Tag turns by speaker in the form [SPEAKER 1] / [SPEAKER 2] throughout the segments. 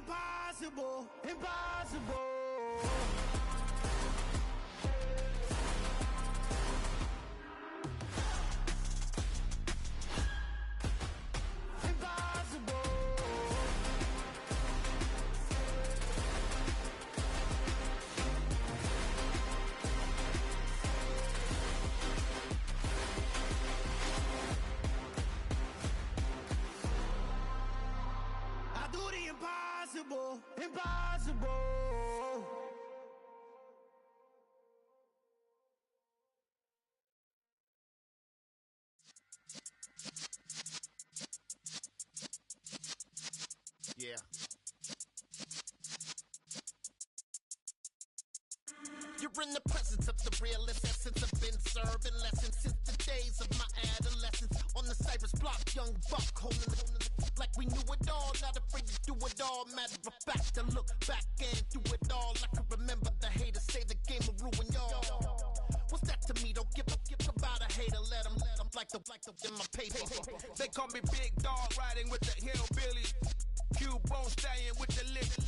[SPEAKER 1] impossible, impossible. Impossible, impossible.
[SPEAKER 2] Yeah. You're in the presence of the realest essence. I've been serving lessons since the days of my adolescence. On the Cypress block, young buck holding it like we knew it all. Not afraid to do it all. Matter of fact, to look back and do it all. I can remember the haters say the game will ruin y'all. What's that to me? Don't give about a hater. Let them like the in my paper.
[SPEAKER 3] They call me Big Dog, riding with the hillbilly. Q-Bone staying with the lift.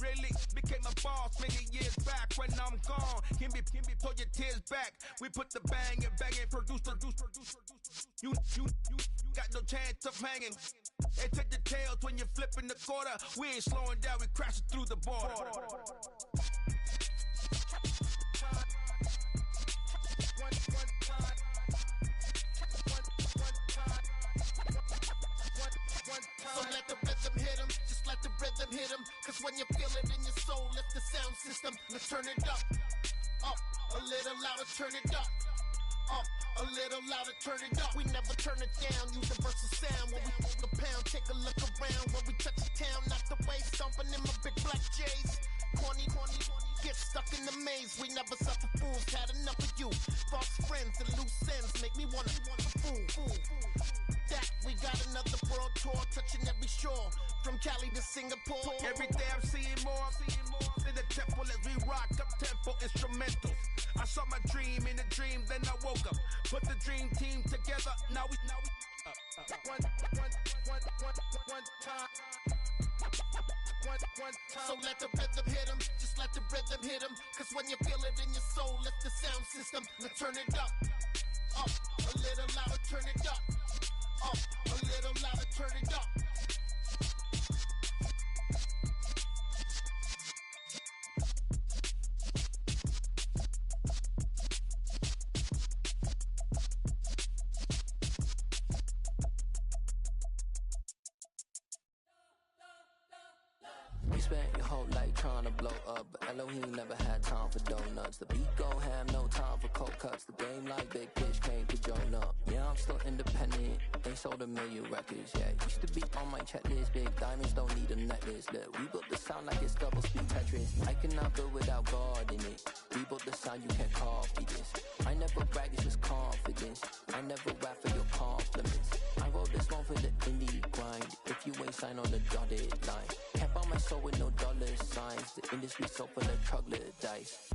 [SPEAKER 3] Really became a boss many years back. When I'm gone, can be pull your tears back. We put the bang and produce. You got no chance of hanging. They take the tails when you're flipping the quarter. We ain't slowing down, we crashing through the border.
[SPEAKER 2] So let the rhythm hit him, just let the rhythm hit him. Cause when you feel it in your soul, lift the sound system. Let's turn it up, a little louder, turn it up. A little louder, turn it up. We never turn it down, universal sound. When we hold the pound, take a look around. When we touch the town, not the way, stomping in my big black J's. Corny, get stuck in the maze. We never suffer fools, had enough of you. False friends and loose ends make me wanna fool. That we got another world tour, touching every shore, from Cali to Singapore.
[SPEAKER 3] Every day I'm seeing more in the temple as we rock up tempo instrumentals. I saw my dream in a dream, then I woke up. Put the dream team together, now we one time.
[SPEAKER 2] So let the rhythm hit him, just let the rhythm hit him. Cause when you feel it in your soul, lift the sound system. Let's turn it up, a little louder, turn it up. A little louder, turn it up.
[SPEAKER 4] You spent your whole life trying to blow up, but Elohim never had time for donuts. The beat go ham, no time for cold cuts. The game like Big Pitch came to join up. Yeah, I'm still independent, ain't sold a million records yet. Used to be on my checklist, big diamonds don't need a necklace. Look, we built the sound like it's double speed Tetris. I cannot build without God in it. We built the sound, you can't copy this. I never brag, it's just confidence. I never rap for your compliments. I wrote this one for the indie grind. If you ain't signed on the dotted line, can't buy my soul with no dollar signs. The industry so full of troglodytes.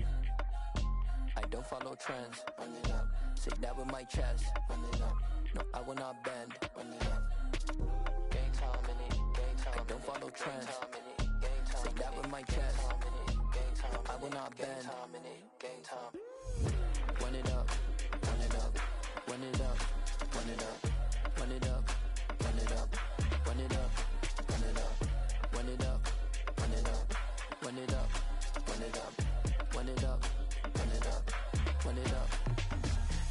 [SPEAKER 4] I don't follow trends. Run it up. Say that with my chest. Run it up. No, I will not bend. Run it up. Gang time in it. Gang time. I don't follow trends. Say that with my chest. I will not bend. Gang time. Run it up. Run it up. Run it up. Run it up. Run it up. Run it up. Run it up. Run it up. Run it up. Run it up. Run it up. Run it up. Run it up. Run it up. Run it up.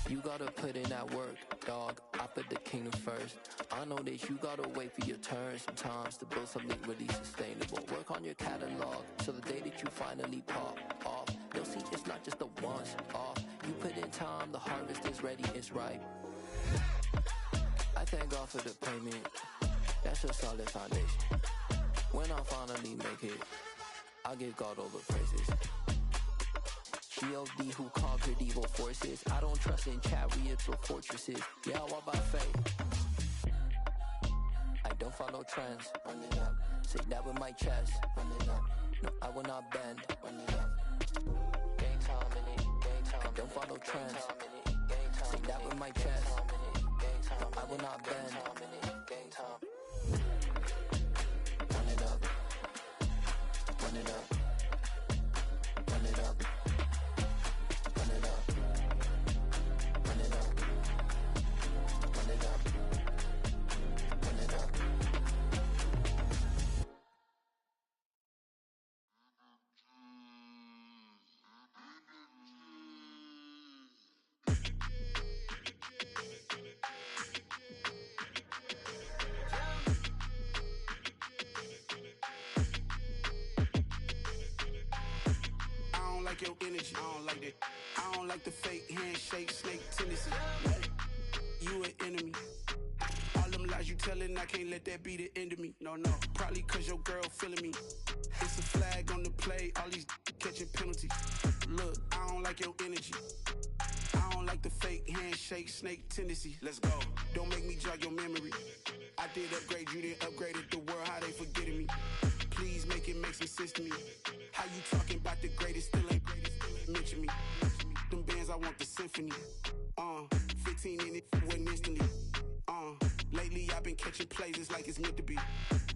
[SPEAKER 4] You gotta put in that work, dog. I put the kingdom first. I know that you gotta wait for your turn sometimes to build something really sustainable. Work on your catalog so the day that you finally pop off, you'll see it's not just a once off. You put in time, the harvest is ready, it's ripe. I thank God for the payment. That's a solid foundation. When I finally make it, I'll give God all the praises. G.O.D. who conquered evil forces. I don't trust in chariots or fortresses. Yeah, I walk by faith. I don't follow trends. Run it up. Say that with my chest. Run it up. No, I will not bend. Run it up. Gang time in it. Gang time. I don't follow trends. Say that with my chest. No, I will not bend. Gang time. Run it up.
[SPEAKER 5] like your energy. I don't like that. I don't like the fake handshake, snake tendency. You an enemy. All them lies you telling, I can't let that be the end of me. No, probably cause your girl feeling me. It's a flag on the play, all these catching penalties. Look, I don't like your energy. I don't like the fake handshake, snake tendency. Let's go. Don't make me jog your memory. I did upgrade, you didn't upgrade it. The world, how they forgetting me. Please make it make some sense to me. How you talking about the greatest, still ain't mention me. Them bands, I want the symphony. 15 in it, wasn't instantly. Lately I've been catching plays, it's like it's meant to be.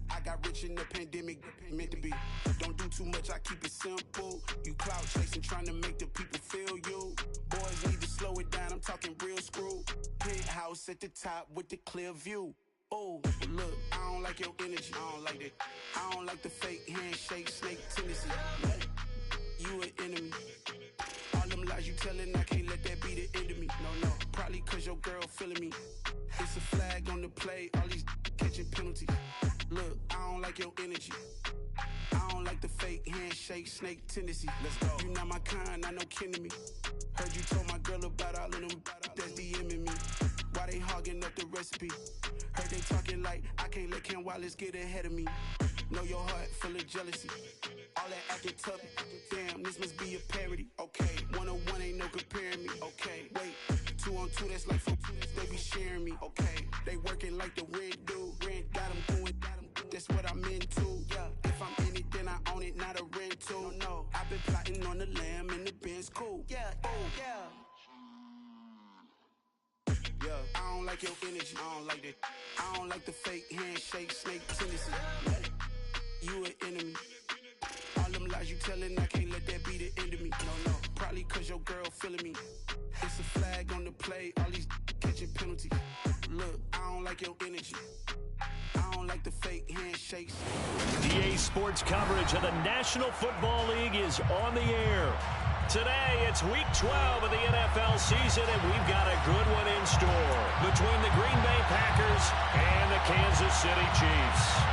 [SPEAKER 5] I got rich in the pandemic, meant to be. Don't do too much, I keep it simple. You clout chasing, trying to make the people feel you. Boys need to slow it down, I'm talking real screw. Penthouse at the top with the clear view. Oh, look, I don't like your energy, I don't like that. I don't like the fake handshake, snake tendency. You an enemy. All them lies you telling, I can't let that be the end of me. No, probably cause your girl feeling me. It's a flag on the play, all these catching penalties. Look, I don't like your energy. I don't like the fake handshake, snake tendency. Let's go. You not my kind, I know kin to me. Heard you told my girl about all of them that's DMing me. Why they hogging up the recipe? Heard they talking like I can't let Ken Wallace get ahead of me. Know your heart full of jealousy. All that acting tough, damn, this must be a parody. Okay, 101 ain't no comparing me. Okay, wait, 2 on 2, that's like 4, they be sharing me. Okay, they working like the rent do. Rent got them going, that's what I'm into. Yeah, if I'm in it, then I own it, not a rental. No, I've been plotting on the lamb and the Benz cool. Yeah, yeah, I don't like your energy, I don't like that. I don't like the fake handshake, snake tendency. You an enemy. All them lies you telling, I can't let that be the end of me. No, probably cause your girl feeling me. It's a flag on the play, all these catching penalties. Look, I don't like your energy. I don't like the fake handshakes.
[SPEAKER 6] EA Sports coverage of the National Football League is on the air. Today, it's Week 12 of the NFL season, and we've got a good one in store between the Green Bay Packers and the Kansas City Chiefs.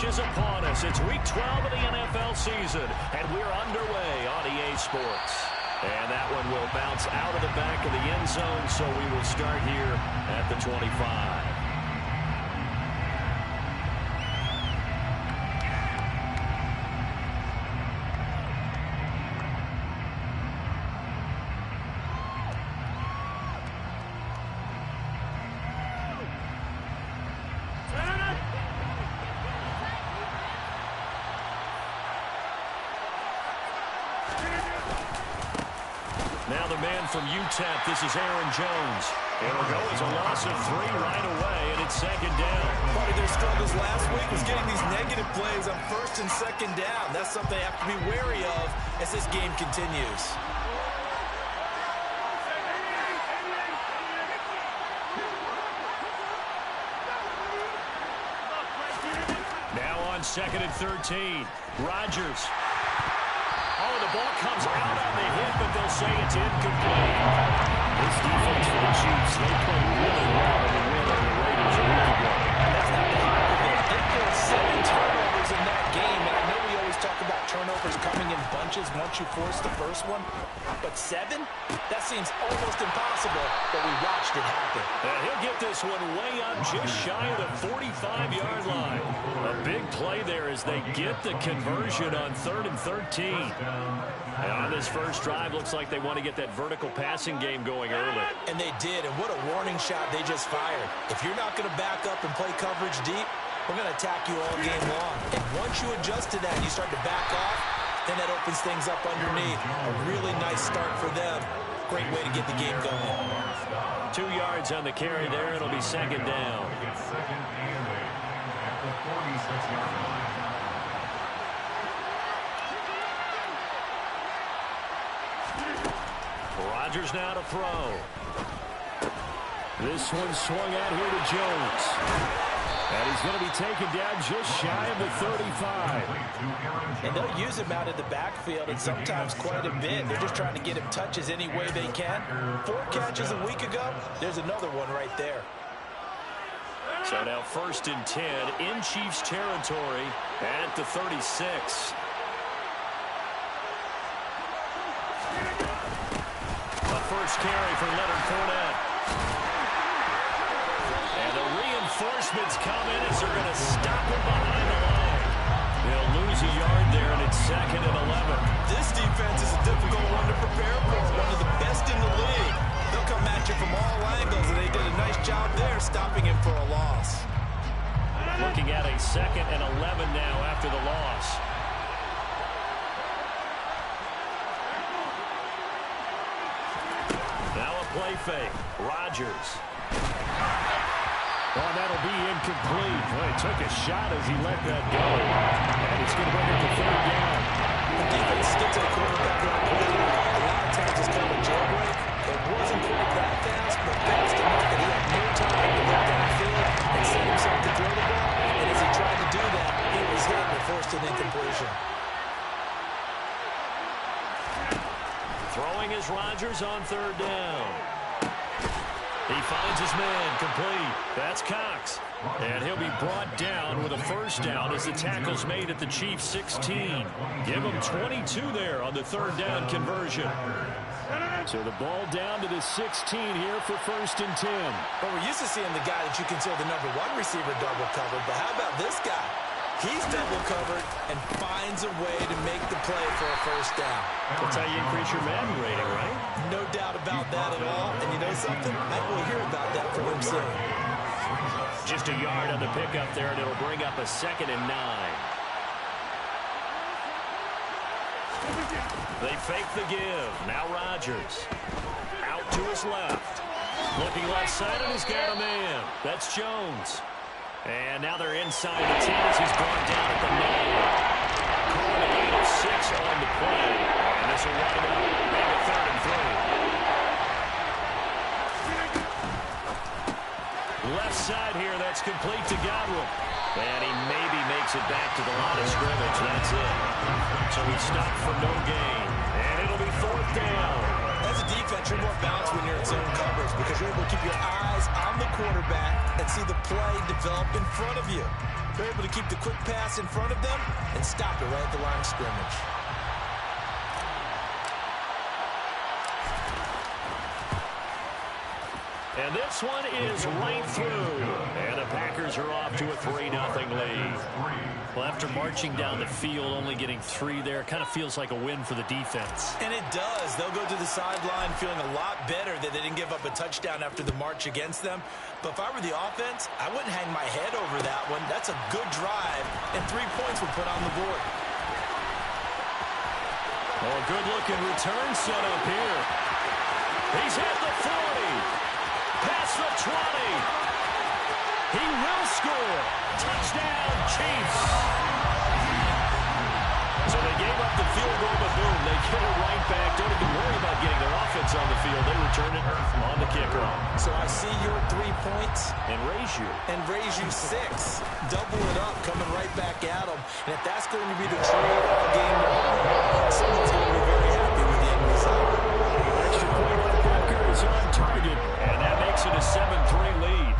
[SPEAKER 6] Is upon us. It's Week 12 of the NFL season, and we're underway on EA Sports. And that one will bounce out of the back of the end zone, so we will start here at the 25. Now the man from UTEP, this is Aaron Jones. It'll go as a loss of 3 right away, and it's second down.
[SPEAKER 7] Part of their struggles last week was getting these negative plays on first and second down. That's something they have to be wary of as this game continues.
[SPEAKER 6] Now on 2nd and 13, Rodgers. Oh, the ball comes out on the hit, but they'll say it's incomplete. This defense for the Chiefs, they played really well in the win over the Raiders a week ago.
[SPEAKER 7] That's not the I think there were 7 turnovers in that game, and I know we always talk about turnovers coming in bunches once you force the first one, but 7? That seems almost impossible, but we watched it happen.
[SPEAKER 6] And he'll get this one way up just shy of the 45-yard line. A big play there as they get the conversion on 3rd and 13. And on this first drive, looks like they want to get that vertical passing game going early.
[SPEAKER 7] And they did, and what a warning shot they just fired. If you're not going to back up and play coverage deep, we're going to attack you all game long. And once you adjust to that and you start to back off, then that opens things up underneath. A really nice start for them. Great way to get the game going.
[SPEAKER 6] 2 yards on the carry there. It'll be second down. Rodgers now to throw. This one swung out here to Jones. And he's going to be taken down just shy of the 35.
[SPEAKER 7] And they'll use him out in the backfield, and sometimes quite a bit. They're just trying to get him touches any way they can. 4 catches a week ago. There's another one right there.
[SPEAKER 6] So now 1st and 10 in Chiefs territory at the 36. The first carry for Leonard Fournette. And the reinforcements come in as they're going to stop him behind the line. They'll lose a yard there, and it's 2nd and 11.
[SPEAKER 7] This defense is a difficult one to prepare for. One of the best in the league. They'll come at you from all angles, and they did a nice job there stopping him for a loss.
[SPEAKER 6] Looking at a 2nd and 11 now after the loss. Now a play fake. Rodgers. Oh, that'll be incomplete. Boy, he took a shot as he let that go. And it's going to bring it to 3rd down.
[SPEAKER 7] The defense sticks to the quarterback right away. A lot of times it's kind of a jailbreak. It wasn't quite that fast, but fast enough that he had no time to look downfield and set himself to throw the ball. And as he tried to do that, he was hit and forced an incompletion.
[SPEAKER 6] Throwing is Rodgers on 3rd down. He finds his man, complete. That's Cox. And he'll be brought down with a 1st down as the tackle's made at the Chiefs' 16. Give him 22 there on the 3rd down conversion. So the ball down to the 16 here for 1st and 10.
[SPEAKER 7] Well, we're used to seeing the guy that you consider the number 1 receiver double covered, but how about this guy? He's double covered and finds a way to make the play for a 1st down.
[SPEAKER 6] That's how you increase your Madden rating, right?
[SPEAKER 7] No doubt about that at all. And you know something? I will hear about that from him soon.
[SPEAKER 6] Just a yard on the pickup there, and it'll bring up a 2nd and 9. They fake the give. Now Rodgers. Out to his left. Looking left side, and he's got a man. That's Jones. And now they're inside the 10 as he's brought down at the 9. Calling a lead of 6 on the play. And this will wind up being a 3rd and 3. Left side here, that's complete to Godwin. And he maybe makes it back to the line of scrimmage. That's it. So he stopped for no gain. And it'll be 4th down.
[SPEAKER 7] As a defense, you're more balanced when you're in zone coverage because you're able to keep your eyes on the quarterback and see the play develop in front of you. You're able to keep the quick pass in front of them and stop it right at the line of scrimmage.
[SPEAKER 6] And this one is right through. And the Packers are off to a 3-0 lead. Well, after marching down the field, only getting 3 there, kind of feels like a win for the defense.
[SPEAKER 7] And it does. They'll go to the sideline feeling a lot better that they didn't give up a touchdown after the march against them. But if I were the offense, I wouldn't hang my head over that one. That's a good drive, and 3 points would put on the board.
[SPEAKER 6] Oh, a good-looking return set up here. He's at the 40. Past the 20. He will score. Touchdown, Chiefs. So they gave up the field goal, but boom, they get it right back. Don't even worry about getting their offense on the field. They return it on the kickoff.
[SPEAKER 7] So I see your 3 points.
[SPEAKER 6] And raise you
[SPEAKER 7] 6. Double it up, coming right back at them. And if that's going to be the trade all game long, someone's going to be very happy with the end result.
[SPEAKER 6] Extra point by Booker is on target, and that makes it a 7-3 lead.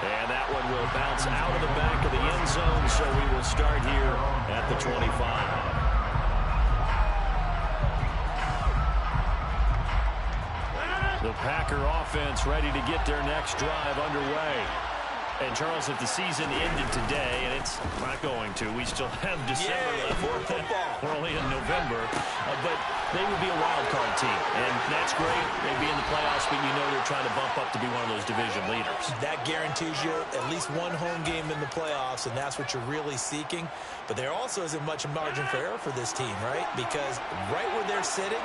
[SPEAKER 6] And that one will bounce out of the back of the end zone, so we will start here at the 25. The Packer offense ready to get their next drive underway. And, Charles, if the season ended today, and it's not going to, we still have December left.
[SPEAKER 7] More football.
[SPEAKER 6] We're only in November. But they would be a wild card team. And that's great. They'd be in the playoffs, but you know they're trying to bump up to be one of those division leaders. That
[SPEAKER 7] guarantees you at least 1 home game in the playoffs, and that's what you're really seeking. But there also isn't much margin for error for this team, right? Because right where they're sitting,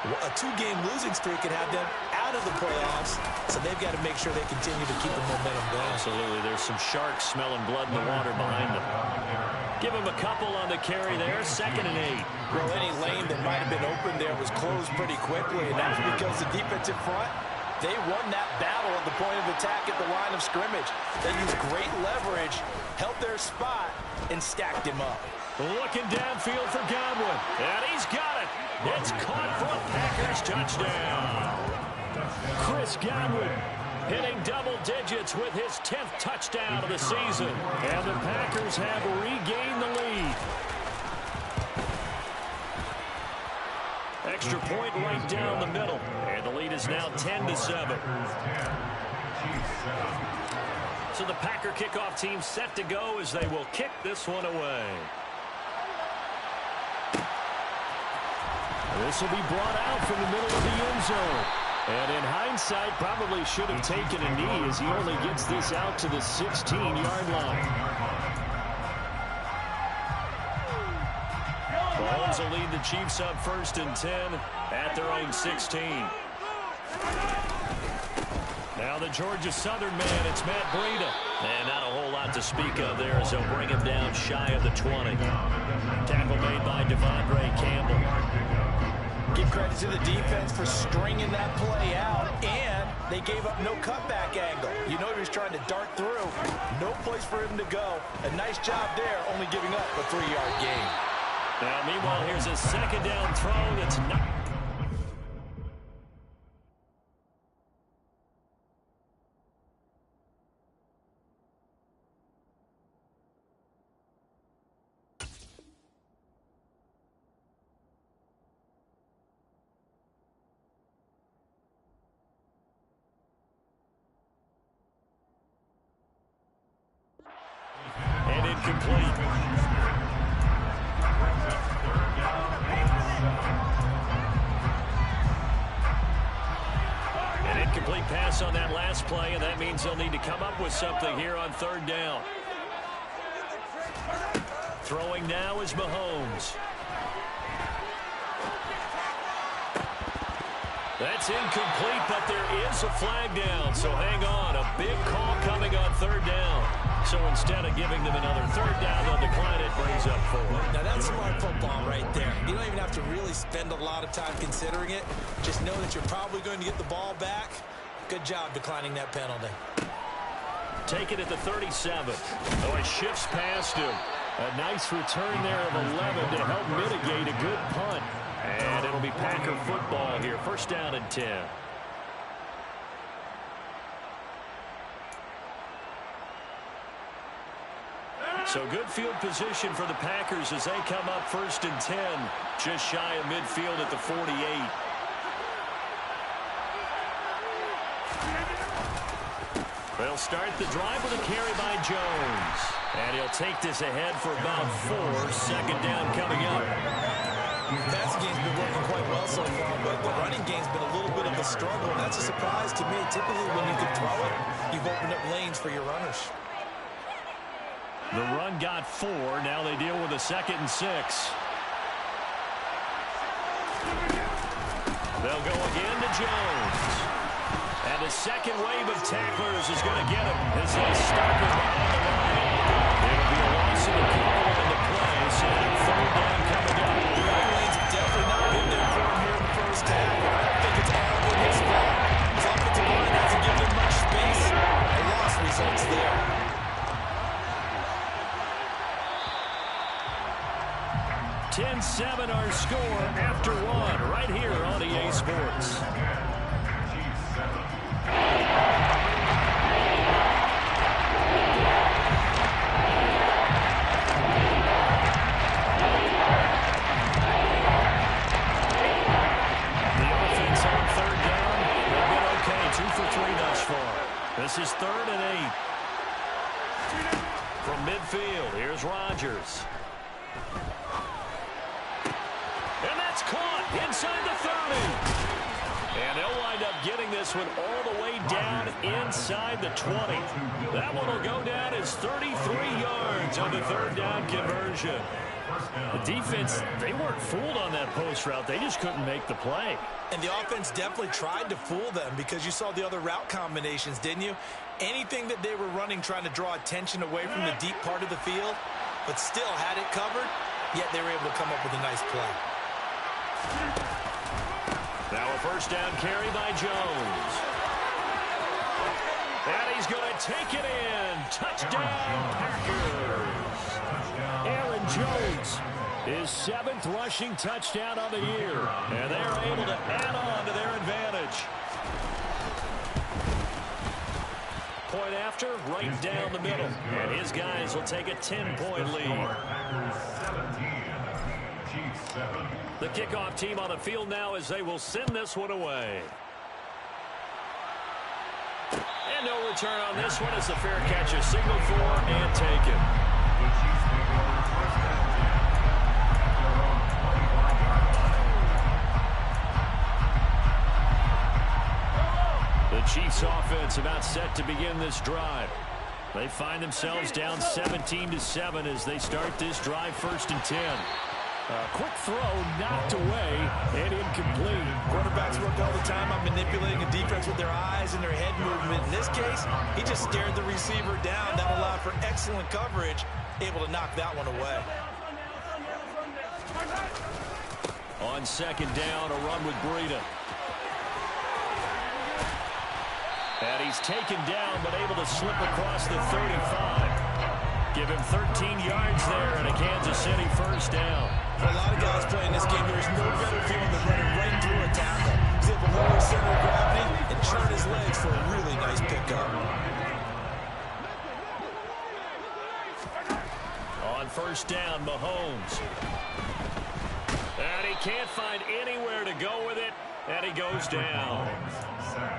[SPEAKER 7] a 2-game losing streak could have them out of the playoffs, so they've got to make sure they continue to keep the momentum going.
[SPEAKER 6] Absolutely. There's some sharks smelling blood in the water behind them. Give them a couple on the carry there, 2nd and 8.
[SPEAKER 7] Well, any lane that might have been open there was closed pretty quickly, and that's because the defensive front They won that battle at the point of attack at the line of scrimmage. They used great leverage, held their spot, and stacked him up.
[SPEAKER 6] Looking downfield for Godwin, and he's got it. It's caught for a Packers touchdown. Chris Godwin hitting double digits with his 10th touchdown of the season. And the Packers have regained the lead. Extra point right down the middle. And the lead is now 10-7. So the Packer kickoff team set to go as they will kick this one away. This will be brought out from the middle of the end zone. And in hindsight, probably should have taken a knee as he only gets this out to the 16-yard line. Mahomes will lead the Chiefs up 1st and 10 at their own 16. Now the Georgia Southern man, it's Matt Breida. And not a whole lot to speak of there as they'll bring him down shy of the 20. Tackle made by Devondre Campbell.
[SPEAKER 7] Give credit to the defense for stringing that play out, and they gave up no cutback angle. You know he was trying to dart through. No place for him to go. A nice job there, only giving up a 3-yard gain.
[SPEAKER 6] Now, meanwhile, here's a second down throw that's not... and incomplete. An incomplete pass on that last play, and that means they'll need to come up with something here on 3rd down. Throwing now is Mahomes. That's incomplete, but there is a flag down, so hang on. A big call coming on 3rd down. So instead of giving them another 3rd down, they'll decline it, brings up 4.
[SPEAKER 7] Now that's smart football right there. You don't even have to really spend a lot of time considering it. Just know that you're probably going to get the ball back. Good job declining that penalty.
[SPEAKER 6] Take it at the 37. Oh, he shifts past him. A nice return there of 11 to help mitigate a good punt. And it'll be Packer football here. 1st down and 10. So good field position for the Packers as they come up 1st and 10. Just shy of midfield at the 48. They'll start the drive with a carry by Jones. And he'll take this ahead for about 4. 2nd down coming up.
[SPEAKER 7] The passing game's been working quite well so far, but the running game's been a little bit of a struggle, and that's a surprise to me. Typically, when you can throw it, you've opened up lanes for your runners.
[SPEAKER 6] The run got 4. Now they deal with a 2nd and 6. They'll go again to Jones. And the second wave of tacklers is going to get him as they start with behind the line. It'll be a loss of the call on the play, so 3rd down coming up.
[SPEAKER 7] The running lanes have definitely not been there for him here in the 1st half. I don't think it's all in his fault. His offensive line hasn't given him much space. A loss results there.
[SPEAKER 6] 10-7 our score after 1 right here on EA Sports. The offense on 3rd down, they've been okay. 2 for 3 thus far. This is 3rd and 8. From midfield, here's Rodgers. And that's caught inside the 30. And they'll wind up getting this one all the way down inside the 20. That one will go down as 33 yards on the 3rd down conversion. The defense, they weren't fooled on that post route. They just couldn't make the play.
[SPEAKER 7] And the offense definitely tried to fool them because you saw the other route combinations, didn't you? Anything that they were running trying to draw attention away from the deep part of the field, but still had it covered, yet they were able to come up with a nice play.
[SPEAKER 6] Now a 1st down carry by Jones. And he's going to take it in. Touchdown, Packers. Aaron Jones, his 7th rushing touchdown of the year. And they're able to add on to their advantage. Point after, right down the middle. And his guys will take a 10-point lead. The kickoff team on the field now as they will send this one away. And no return on this one as the fair catch is signaled for and taken. The Chiefs offense about set to begin this drive. They find themselves down 17-7 as they start this drive 1st and 10. Quick throw knocked away and incomplete.
[SPEAKER 7] Quarterbacks work all the time on manipulating a defense with their eyes and their head movement. In this case, he just stared the receiver down. That allowed for excellent coverage, able to knock that one away.
[SPEAKER 6] On 2nd down, a run with Breida. And he's taken down but able to slip across the 35. Give him 13 yards there and a Kansas City 1st down.
[SPEAKER 7] For a lot of guys playing this game, there is no better feeling than running right through a tackle. He's able to lower his center of gravity and turn his legs for a really nice pickup.
[SPEAKER 6] On 1st down, Mahomes. And he can't find anywhere to go with it, and he goes down.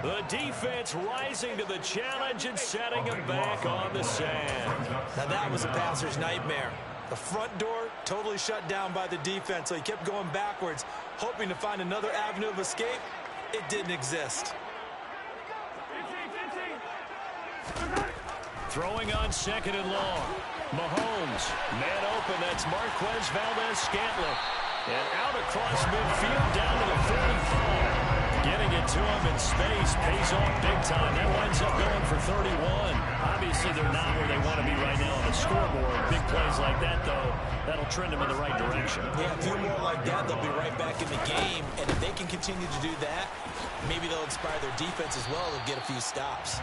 [SPEAKER 6] The defense rising to the challenge and setting him back on the sand.
[SPEAKER 7] Now that was a passer's nightmare. The front door totally shut down by the defense, so he kept going backwards, hoping to find another avenue of escape. It didn't exist.
[SPEAKER 6] Throwing on 2nd and long. Mahomes, man open, that's Marquez Valdez-Scantling. And out across midfield down to the 45. Getting it to him in space pays off big time. That winds up going for 31. Obviously, they're not where they want to be right now on the scoreboard. Big plays like that, though, that'll trend them in the right direction.
[SPEAKER 7] Yeah, a few more like that, they'll be right back in the game. And if they can continue to do that, maybe they'll inspire their defense as well and get a few stops.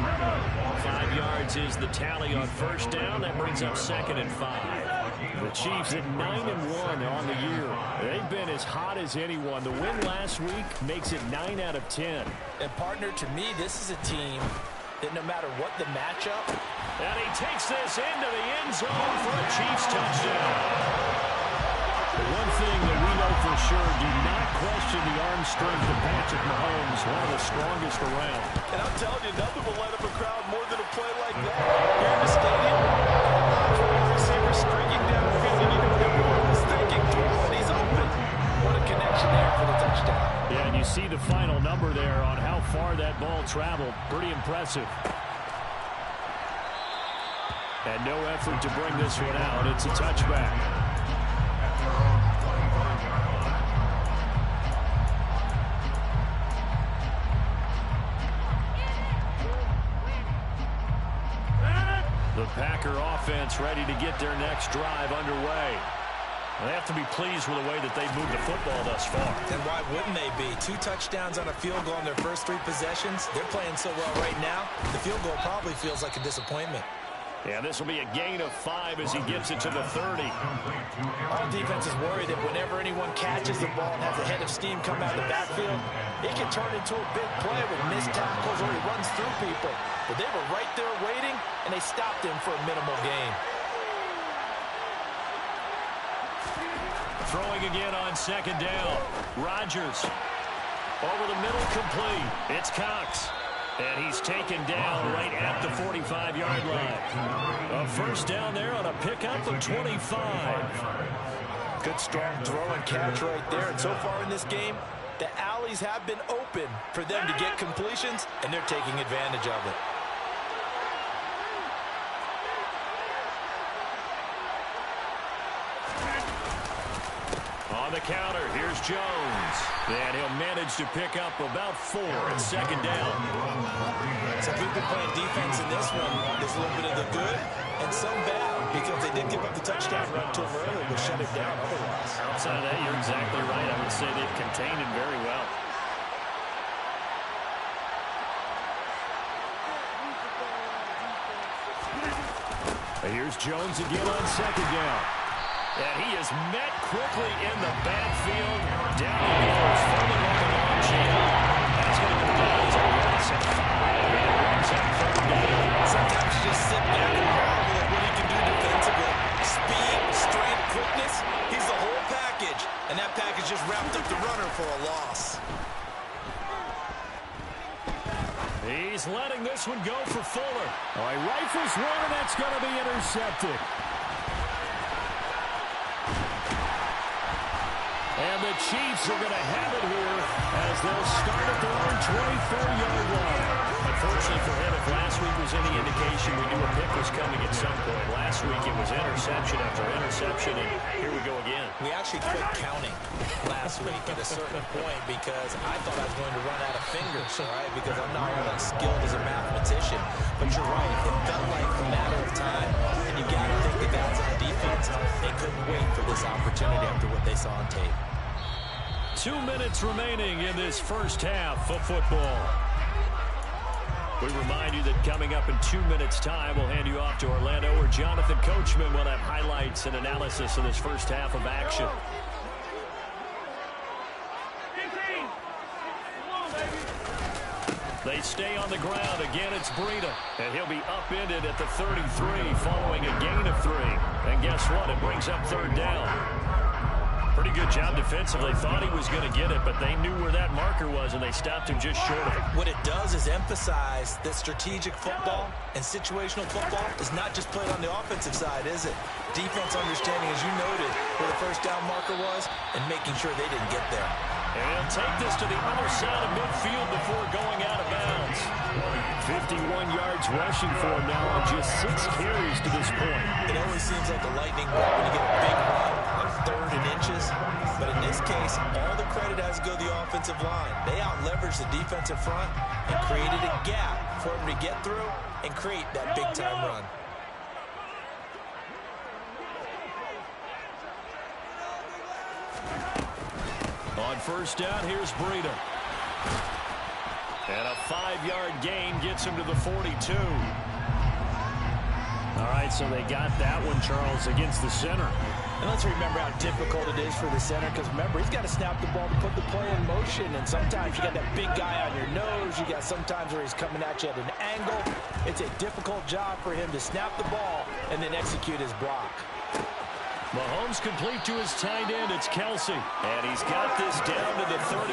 [SPEAKER 6] 5 yards is the tally on 1st down. That brings up 2nd and 5. The Chiefs at 9-1 on the year. They've been as hot as anyone. The win last week makes it 9 out of 10.
[SPEAKER 7] And partner, to me, this is a team that no matter what the matchup.
[SPEAKER 6] And he takes this into the end zone for a Chiefs touchdown. The one thing that we know for sure, do not question the arm strength of Patrick Mahomes, one of the strongest around.
[SPEAKER 7] And I'm telling you, nothing will light up a crowd more than a play like that. Here in the stadium, receiver streaking downfield, and you know everyone was thinking, and he's open. What a connection there for the touchdown.
[SPEAKER 6] Yeah, and you see the final number there on how far that ball traveled. Pretty impressive. And no effort to bring this one out. It's a touchback. The Packer offense ready to get their next drive underway. They have to be pleased with the way that they've moved the football thus far.
[SPEAKER 7] And why wouldn't they be? 2 touchdowns on a field goal in their first 3 possessions. They're playing so well right now, the field goal probably feels like a disappointment.
[SPEAKER 6] Yeah, this will be a gain of 5 as he gets it to the 30.
[SPEAKER 7] All defense is worried that whenever anyone catches the ball and has a head of steam come out of the backfield, it can turn into a big play with missed tackles or he runs through people. But they were right there waiting, and they stopped him for a minimal gain.
[SPEAKER 6] Throwing again on 2nd down. Rodgers. Over the middle, complete. It's Cox. And he's taken down right at the 45-yard line. A 1st down there on a pickup of 25.
[SPEAKER 7] Good strong throw and catch right there. And so far in this game, the alleys have been open for them to get completions, and they're taking advantage of it.
[SPEAKER 6] On the counter, here's Jones. And he'll manage to pick up about 4 at 2nd down.
[SPEAKER 7] So we've been playing defense in this one. There's a little bit of the good and some bad because they did give up the touchdown run to him earlier, but shut it down otherwise.
[SPEAKER 6] Outside of that, you're exactly right. I would say they've contained him very well. Here's Jones again on second down. And he is met quickly in the backfield. Down he goes, fumbling like a long chain. That's going to go down as a loss at 5. And it brings up third down.
[SPEAKER 7] Sometimes you just sit back and marvel at what he can do defensively. Speed, strength, quickness, he's the whole package. And that package just wrapped up the runner for a loss.
[SPEAKER 6] He's letting this one go for Fuller. All right, rifles one, and that's going to be intercepted. And the Chiefs are going to have it here as they'll start at their own 24-yard line. Unfortunately for him, if last week was any indication, we knew a pick was coming at some point. Last week it was interception after interception, and here we go again.
[SPEAKER 7] We actually quit counting last week at a certain point because I thought I was going to run out of fingers, all right, because I'm not all that skilled as a mathematician. But you're right, it felt like a matter of time, and you got to think the guys on the defense, they couldn't wait for this opportunity after what they saw on tape.
[SPEAKER 6] 2 minutes remaining in this first half of football. We remind you that coming up in 2 minutes' time, we'll hand you off to Orlando, where Jonathan Coachman will have highlights and analysis of this first half of action. They stay on the ground. Again, it's Breida. And he'll be upended at the 33 following a gain of 3. And guess what? It brings up third down. Pretty good job defensively. Thought he was going to get it, but they knew where that marker was, and they stopped him just short of it.
[SPEAKER 7] What it does is emphasize that strategic football and situational football is not just played on the offensive side, is it? Defense understanding, as you noted, where the first down marker was and making sure they didn't get there.
[SPEAKER 6] And he'll take this to the other side of midfield before going out of bounds. 51 yards rushing for him now on just 6 carries to this point.
[SPEAKER 7] It always seems like a lightning bolt when you get a big run on 3rd and inches. But in this case, all the credit has to go to the offensive line. They out-leveraged the defensive front and created a gap for him to get through and create that big-time run.
[SPEAKER 6] On first down, here's Breida. And a 5-yard gain gets him to the 42. All right, so they got that one, Charles, against the center.
[SPEAKER 8] And let's remember how difficult it is for the center, because remember, he's got to snap the ball to put the play in motion, and sometimes you got that big guy on your nose. You got sometimes where he's coming at you at an angle. It's a difficult job for him to snap the ball and then execute his block.
[SPEAKER 6] Mahomes complete to his tight end. It's Kelsey. And he's got this down to the 35.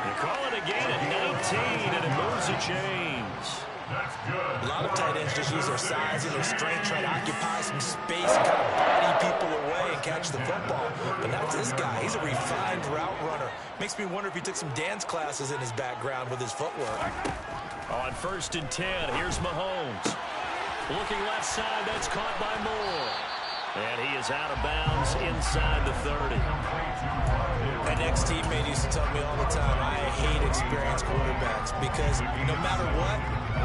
[SPEAKER 6] They call it a gain at 19, and it moves the chains.
[SPEAKER 7] A lot of tight ends just use their size and their strength, try to occupy some space and kind of body people away and catch the football. But that's this guy. He's a refined route runner. Makes me wonder if he took some dance classes in his background with his footwork.
[SPEAKER 6] On 1st and 10, here's Mahomes. Looking left side, that's caught by Moore. And he is out of bounds inside the 30.
[SPEAKER 7] My ex-teammate used to tell me all the time, I hate experienced quarterbacks because no matter what,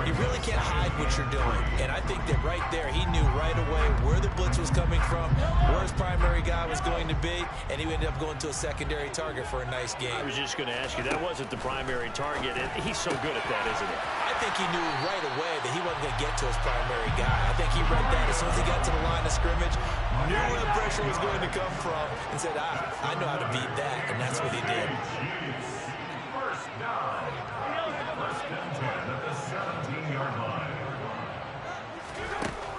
[SPEAKER 7] you really can't hide what you're doing. And I think that right there, he knew right away where the blitz was coming from, where his primary guy was going to be, and he ended up going to a secondary target for a nice game.
[SPEAKER 6] I was just going to ask you, that wasn't the primary target. And he's so good at that, isn't he?
[SPEAKER 7] I think he knew right away that he wasn't going to get to his primary guy. I think he read that as soon as he got to the line of scrimmage, knew where the pressure was going to come from, and said, I know how to beat that, and that's what he did.
[SPEAKER 9] First down. First and 10 at the 17-yard line.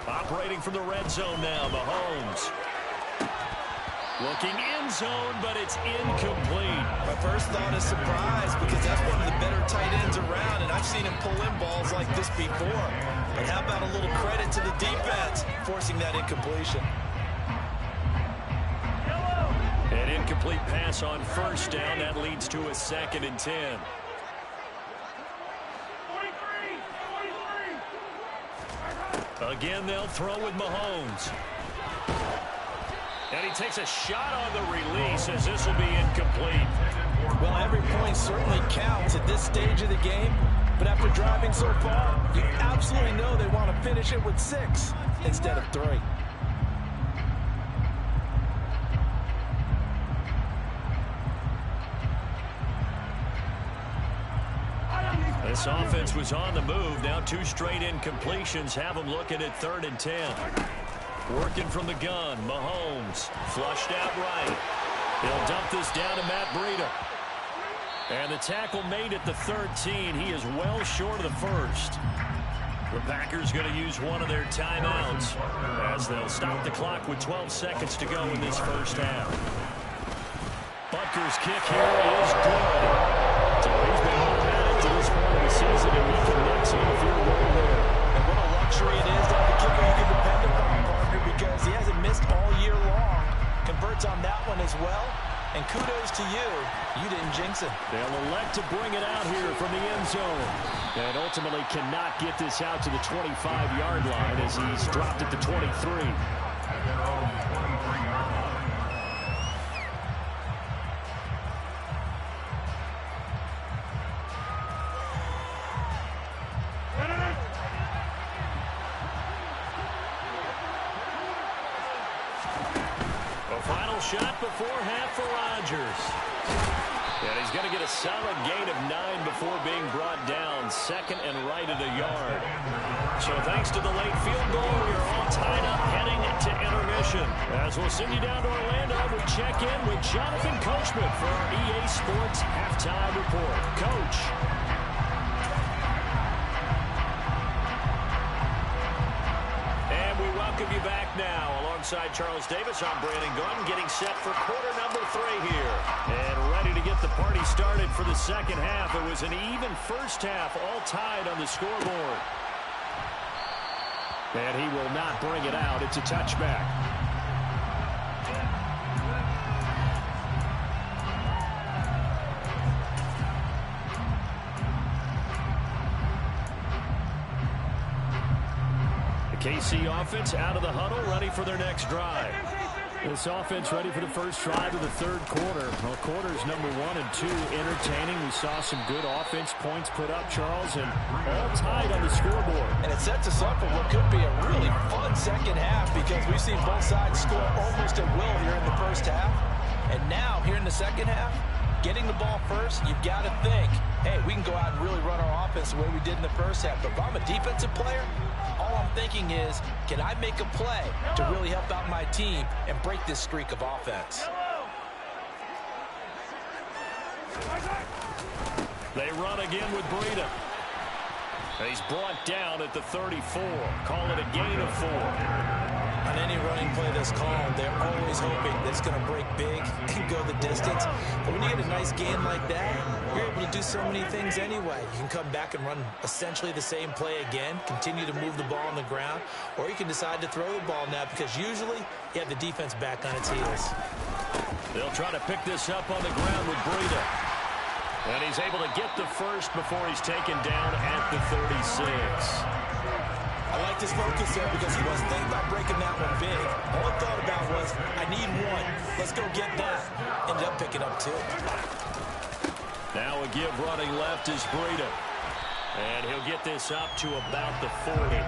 [SPEAKER 6] Operating from the red zone now, Mahomes. Looking end zone, but it's incomplete.
[SPEAKER 7] My first thought is surprise because that's one of the better tight ends around, and I've seen him pull in balls like this before. But how about a little credit to the defense forcing that incompletion?
[SPEAKER 6] An incomplete pass on first down. That leads to a 2nd and 10. Again, they'll throw with Mahomes. And he takes a shot on the release as this will be incomplete.
[SPEAKER 8] Well, every point certainly counts at this stage of the game. But after driving so far, you absolutely know they want to finish it with 6 instead of 3.
[SPEAKER 6] The This offense was on the move. Now 2 straight incompletions have them looking at 3rd and 10. Working from the gun, Mahomes flushed out right. He'll dump this down to Matt Breida. And the tackle made at the 13. He is well short of the first. The Packers going to use one of their timeouts as they'll stop the clock with 12 seconds to go in this first half. Butker's kick here is good. So he's been automatic to this point of the season, and he connects on the field goal there.
[SPEAKER 8] And what a luxury it is to have a kicker you can depend upon, partner, because he hasn't missed all year long. Converts on that one as well. And kudos to you. You didn't jinx it.
[SPEAKER 6] They'll elect to bring it out here from the end zone. And ultimately cannot get this out to the 25-yard line as he's dropped at the 23. Shot before half for Rodgers. And he's going to get a solid gain of 9 before being brought down. 2nd and right at a yard. So thanks to the late field goal, we're all tied up heading to intermission. As we'll send you down to Orlando, we check in with Jonathan Coachman for our EA Sports Halftime Report. Coach. And we welcome you back now. Alongside Charles Davis, I'm Brandon Gordon, getting set for quarter number 3 here. And ready to get the party started for the second half. It was an even first half, all tied on the scoreboard. And he will not bring it out. It's a touchback. KC offense out of the huddle, ready for their next drive. This offense ready for the first drive of the 3rd quarter. Well, quarters number 1 and 2 entertaining. We saw some good offense points put up, Charles, and all tied on the scoreboard.
[SPEAKER 8] And it sets us up for what could be a really fun second half because we've seen both sides score almost at will here in the first half. And now, here in the second half, getting the ball first, you've got to think, hey, we can go out and really run our offense the way we did in the first half. But if I'm a defensive player, all I'm thinking is, can I make a play to really help out my team and break this streak of offense?
[SPEAKER 6] They run again with Breida. He's brought down at the 34. Call it a gain of 4.
[SPEAKER 8] On any running play that's called, they're always hoping that it's going to break big and go the distance. But when you get a nice gain like that, you're able to do so many things anyway. You can come back and run essentially the same play again, continue to move the ball on the ground, or you can decide to throw the ball now because usually you have the defense back on its heels.
[SPEAKER 6] They'll try to pick this up on the ground with Breida. And he's able to get the first before he's taken down at the 36.
[SPEAKER 8] I like this focus there because he wasn't thinking about breaking that one big. All he thought about was, I need 1. Let's go get that. Ended up picking up 2.
[SPEAKER 6] Now a give running left is Breida. And he'll get this up to about the 40.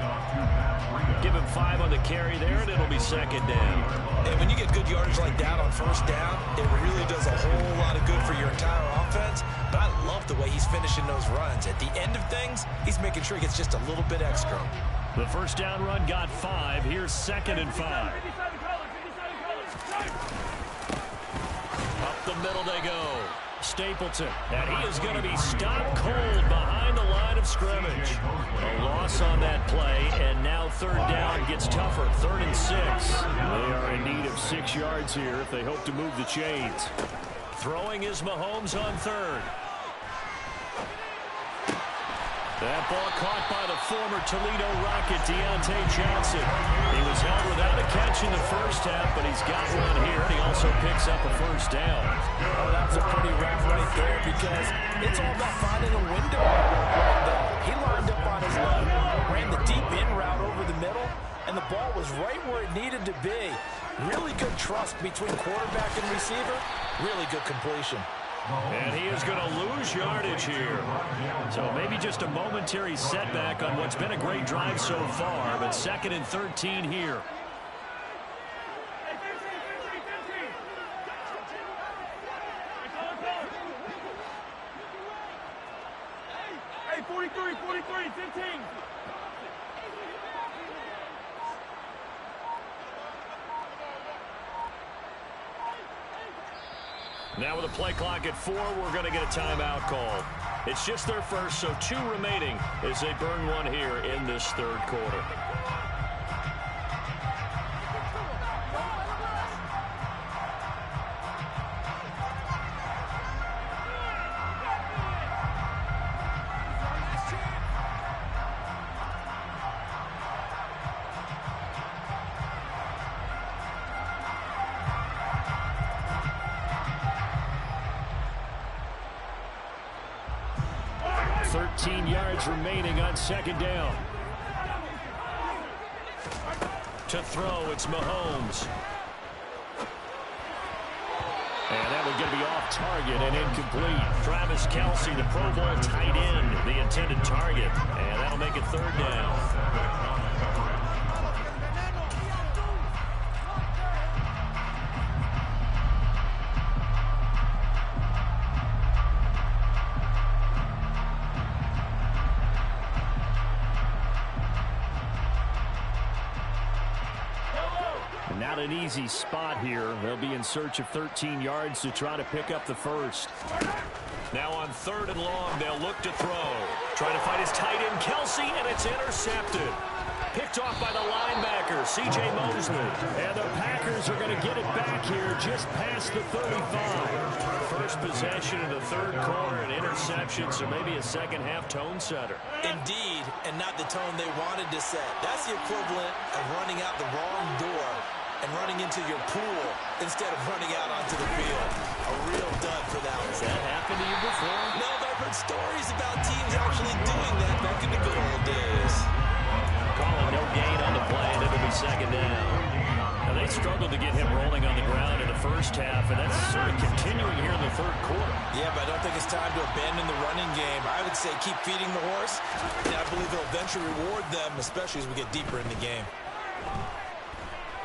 [SPEAKER 6] Give him 5 on the carry there, and it'll be 2nd down.
[SPEAKER 8] And when you get good yardage like that on first down, it really does a whole lot of good for your entire offense. But I love the way he's finishing those runs. At the end of things, he's making sure he gets just a little bit extra.
[SPEAKER 6] The first down run got 5. Here's 2nd and 5. Up the middle they go. Stapleton, and he is going to be stopped cold behind the line of scrimmage. A loss on that play, and now 3rd down gets tougher. 3rd and 6. They are in need of 6 yards here if they hope to move the chains. Throwing is Mahomes on 3rd. That ball caught by the former Toledo Rocket, Deontay Johnson. He was held without a catch in the first half, but he's got one here, and he also picks up a first down.
[SPEAKER 8] Oh, that's a pretty route right there because it's all about finding a window right there. He lined up on his left, ran the deep in route over the middle, and the ball was right where it needed to be. Really good trust between quarterback and receiver. Really good completion.
[SPEAKER 6] And he is going to lose yardage here. So maybe just a momentary setback on what's been a great drive so far, but 2nd and 13 here.
[SPEAKER 3] Hey, 40
[SPEAKER 6] Now with a play clock at 4, we're going to get a timeout call. It's just their first, so 2 remaining as they burn one here in this third quarter. Remaining on second down. To throw, it's Mahomes. And that one going to be off target and incomplete. Travis Kelce, the Pro Bowl tight end, the intended target. And that'll make it third down. Not an easy spot here. They'll be in search of 13 yards to try to pick up the first. Now on 3rd and long, they'll look to throw. Trying to find his tight end, Kelce, and it's intercepted. Picked off by the linebacker, C.J. Mosley. And the Packers are going to get it back here just past the 35. First possession in the third quarter, an interception, so maybe a second-half tone setter.
[SPEAKER 7] Indeed, and not the tone they wanted to set. That's the equivalent of running out the wrong door and running into your pool instead of running out onto the field. A real dud for that one.
[SPEAKER 6] Has that happened to you before?
[SPEAKER 7] No, but I've heard stories about teams actually doing that back in the good old days.
[SPEAKER 6] Calling no gain on the play, and it'll be second down. Now, they struggled to get him rolling on the ground in the first half, and that's sort of continuing here in the third quarter.
[SPEAKER 7] Yeah, but I don't think it's time to abandon the running game. I would say keep feeding the horse, and I believe it'll eventually reward them, especially as we get deeper in the game.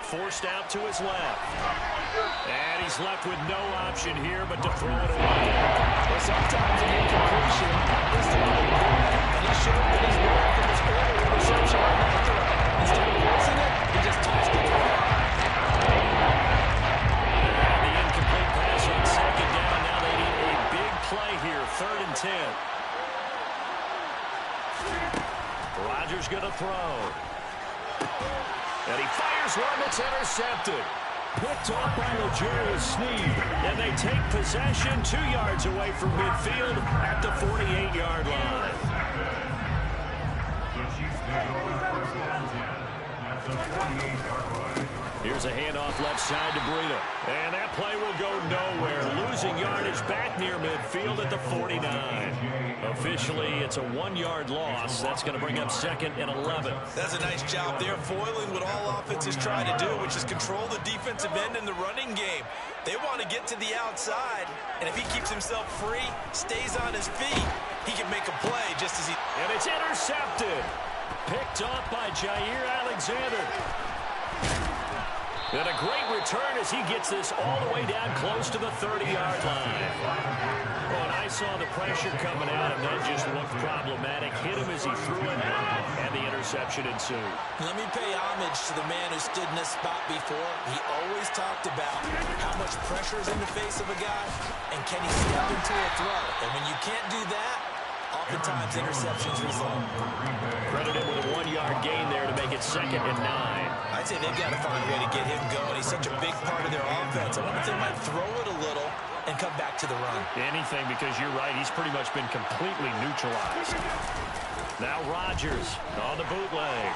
[SPEAKER 6] Forced out to his left. And he's left with no option here but to throw it away.
[SPEAKER 8] Well, sometimes an incompletion is the right play. And he showed that he's learned from his earlier interception on that throw. Instead of forcing it, he just tossed it away.
[SPEAKER 6] And the incomplete pass on second down. Now they need a big play here. 3rd and 10. Rodgers going to throw. And he fires one that's intercepted. Picked off by L'Jarius Sneed. And they take possession 2 yards away from midfield at the 48-yard line. Here's a handoff left side to Breida. And that play will go nowhere. Losing yardage back near midfield at the 49. Officially, it's a 1-yard loss. That's going to bring up 2nd and 11.
[SPEAKER 7] That's a nice job there, foiling what all offenses try to do, which is control the defensive end in the running game. They want to get to the outside, and if he keeps himself free, stays on his feet, he can make a play just as he...
[SPEAKER 6] And it's intercepted. Picked off by Jair Alexander. And a great return as he gets this all the way down close to the 30-yard line. Oh, and I saw the pressure coming out, and that just looked problematic. Hit him as he threw it, and the interception ensued.
[SPEAKER 7] Let me pay homage to the man who stood in this spot before. He always talked about how much pressure is in the face of a guy, and can he step into a throw. And when you can't do that, oftentimes interceptions result.
[SPEAKER 6] Credited with a 1-yard gain there to make it 2nd and 9.
[SPEAKER 7] I'd say they've got to find a way to get him going. He's such a big part of their offense. I wonder if they might throw it a little and come back to the run.
[SPEAKER 6] Anything, because you're right. He's pretty much been completely neutralized. Now Rodgers on the bootleg.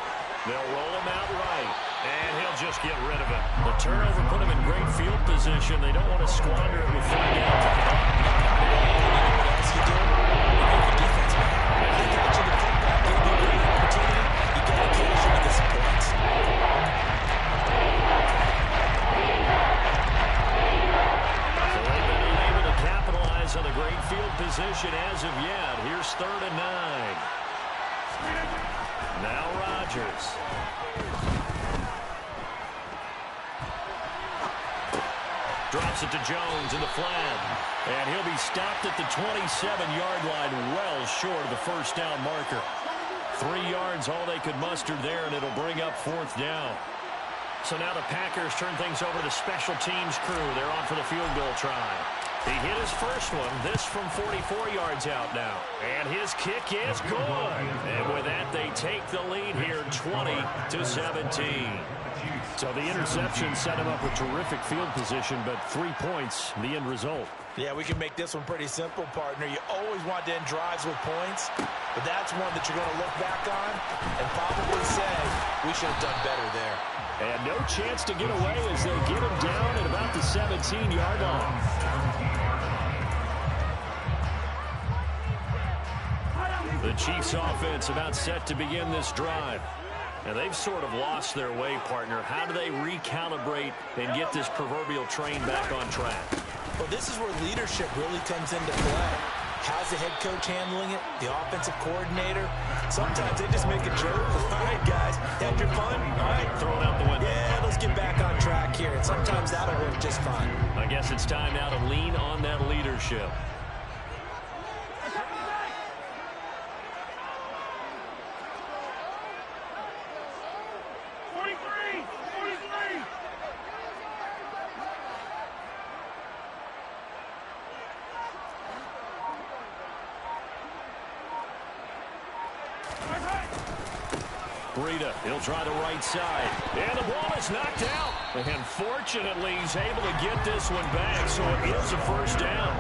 [SPEAKER 6] They'll roll him out right, and he'll just get rid of it. The turnover put him in great field position. They don't want to squander it with 3 downs.
[SPEAKER 7] What else you do? You make your defense mad. They got you the football. Give you a great opportunity. You got to cash in to get some points.
[SPEAKER 6] So they've been unable to capitalize on the great field position as of yet. Here's 3rd and 9. Now Rodgers. Drops it to Jones in the flat. And he'll be stopped at the 27-yard line, well short of the first down marker. 3 yards, all they could muster there, and it'll bring up 4th down. So now the Packers turn things over to the special teams crew. They're on for the field goal try. He hit his first one, this from 44 yards out now. And his kick is good. And with that, they take the lead here 20-17. So the interception set him up a terrific field position, but 3 points, the end result.
[SPEAKER 8] Yeah, we can make this one pretty simple, partner. You always want to end drives with points, but that's one that you're going to look back on and probably say, we should have done better there.
[SPEAKER 6] And no chance to get away as they get him down at about the 17-yard line. The Chiefs offense about set to begin this drive. And they've sort of lost their way, partner. How do they recalibrate and get this proverbial train back on track?
[SPEAKER 8] Well, this is where leadership really comes into play. How's the head coach handling it? The offensive coordinator? Sometimes they just make a joke. All right, guys, had your fun? All right,
[SPEAKER 6] throw it out the window.
[SPEAKER 8] Yeah, let's get back on track here. And sometimes that'll work just fine.
[SPEAKER 6] I guess it's time now to lean on that leadership. He'll try the right side. And the ball is knocked out. And fortunately, he's able to get this one back, so it is a first down.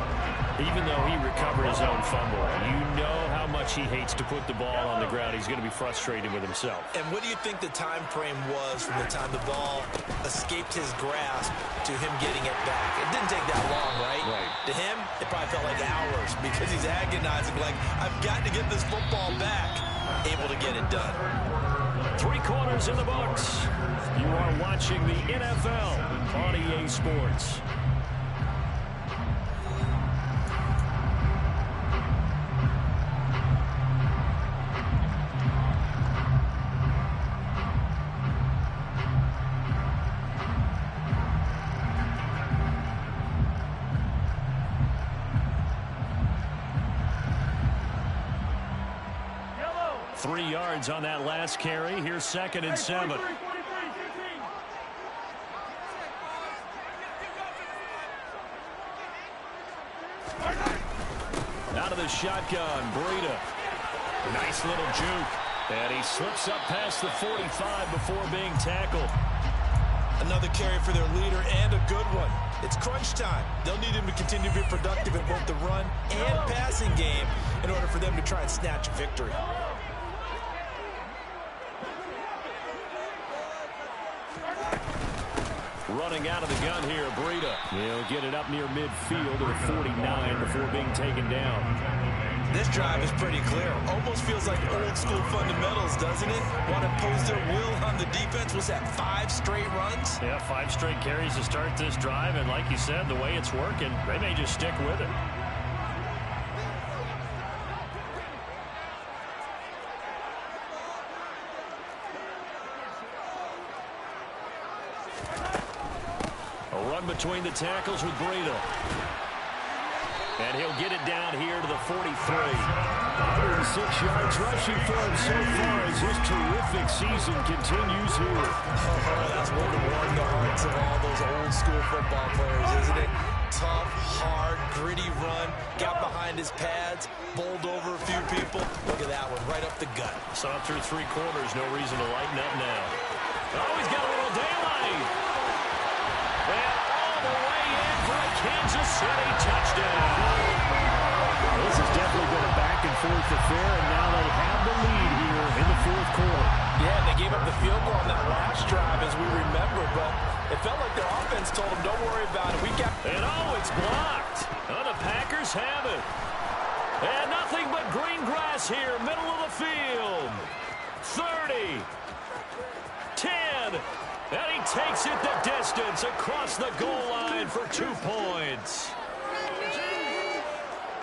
[SPEAKER 6] Even though he recovered his own fumble, you know how much he hates to put the ball on the ground. He's going to be frustrated with himself.
[SPEAKER 8] And what do you think the time frame was from the time the ball escaped his grasp to him getting it back? It didn't take that long, right?
[SPEAKER 6] Right.
[SPEAKER 8] To him, it probably felt like hours because he's agonizing, like, I've got to get this football back. Able to get it done.
[SPEAKER 6] 3 quarters in the books. You are watching the NFL on EA Sports. On that last carry. Here's 2nd and 7. Out of the shotgun, Breida. Nice little juke. And he slips up past the 45 before being tackled.
[SPEAKER 8] Another carry for their leader and a good one. It's crunch time. They'll need him to continue to be productive in both the run and passing game in order for them to try and snatch a victory.
[SPEAKER 6] Running out of the gun here, Breida. He'll get it up near midfield to the 49 before being taken down.
[SPEAKER 8] This drive is pretty clear. Almost feels like old school fundamentals, doesn't it? Want to impose their will on the defense. Was that 5 straight runs?
[SPEAKER 6] Yeah, 5 straight carries to start this drive. And like you said, the way it's working, they may just stick with it. Between the tackles with Breida. And he'll get it down here to the 43. 106 yards rushing for him so far as his terrific season continues here.
[SPEAKER 8] That's one to warm the hearts of all those old school football players, isn't it? Tough, hard, gritty run. Got behind his pads, bowled over a few people. Look at that one, right up the gut.
[SPEAKER 6] Saw through 3 quarters, no reason to lighten up now. Oh, he's got a little daylight. And all the way in for a Kansas City touchdown. This has definitely been a back-and-forth affair, and now they have the lead here in the 4th quarter.
[SPEAKER 8] Yeah, they gave up the field goal on that last drive, as we remember, but it felt like their offense told them, don't worry about it. We got.
[SPEAKER 6] And oh, it's blocked. Oh, the Packers have it. And nothing but green grass here, middle of the field. 30. 10. And he takes it the distance across the goal line for 2 points.